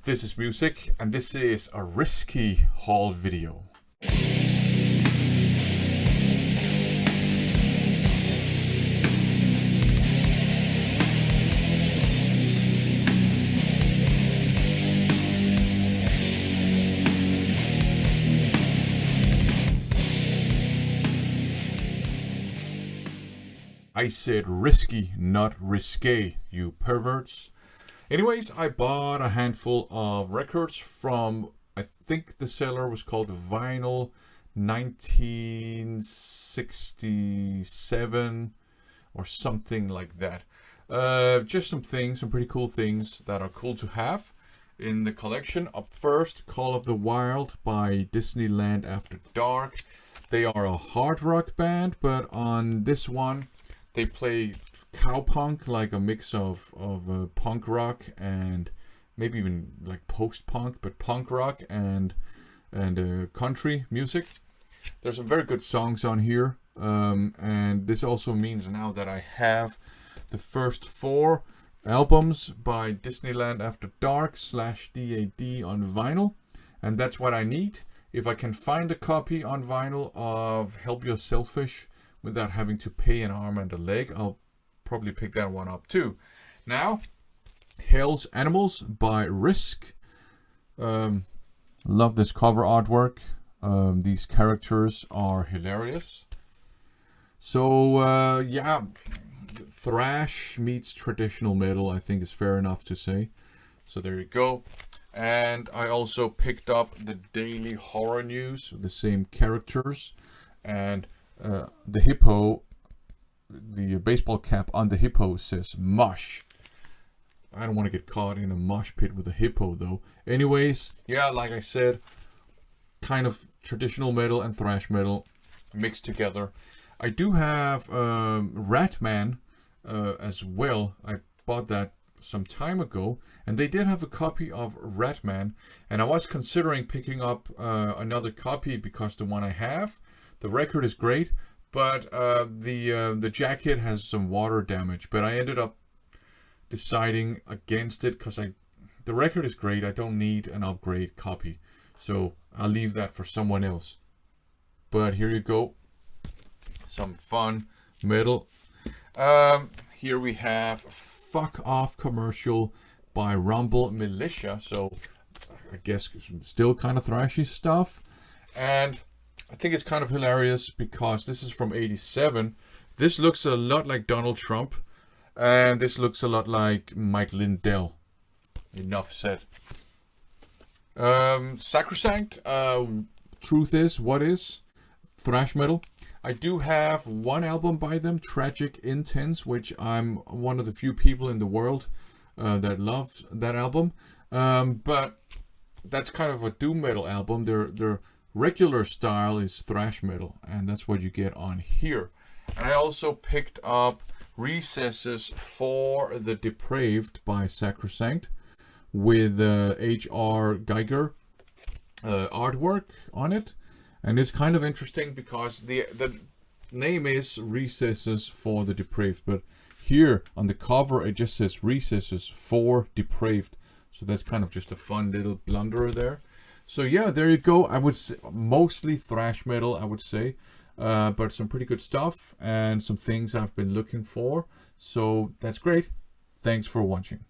This is Music, and this is a risky haul video. I said risky, not risque, you perverts. Anyways, I bought a handful of records from, I think the seller was called Vinyl 1967 or something like that. Just some things, some pretty cool things that are cool to have in the collection. Up first, Call of the Wild by Disneyland After Dark. They are a hard rock band, but on this one, they play cowpunk, like a mix of punk rock and maybe even like post-punk, but punk rock and country music. There's some very good songs on here, and this also means now that I have the first 4 albums by Disneyland After Dark / DAD on vinyl, and that's what I need. If I can find a copy on vinyl of Help Your Selfish without having to pay an arm and a leg, I'll probably pick that one up too. Now, Hell's Animals by Risk. Love this cover artwork. These characters are hilarious. So yeah, thrash meets traditional metal, I think is fair enough to say. So there you go. And I also picked up the Daily Horror News, the same characters, and the hippo, the baseball cap on the hippo says mosh. I don't want to get caught in a mosh pit with a hippo though. Anyways, yeah, like I said, kind of traditional metal and thrash metal mixed together. I do have Ratman as well. I bought that some time ago, and they did have a copy of Ratman, and I was considering picking up another copy because the one I have, the record is great, but the jacket has some water damage. But I ended up deciding against it because the record is great. I don't need an upgrade copy, so I'll leave that for someone else. But here you go, some fun metal. Here we have Fuck Off commercial by Rumble Militia. So I guess still kind of thrashy stuff, and I think it's kind of hilarious because this is from '87. This looks a lot like Donald Trump, and this looks a lot like Mike Lindell. Enough said. Sacrosanct, Truth Is What Is, thrash metal. I do have one album by them, Tragic Intense, which I'm one of the few people in the world that loves that album. But that's kind of a doom metal album. Their regular style is thrash metal, and that's what you get on here. And I also picked up Recesses for the Depraved by Sacrosanct with H.R. Geiger artwork on it. And it's kind of interesting because the name is Recesses for the Depraved, but here on the cover it just says Recesses for Depraved. So that's kind of just a fun little blunderer there. So yeah, there you go. I would say mostly thrash metal, I would say, but some pretty good stuff and some things I've been looking for. So that's great. Thanks for watching.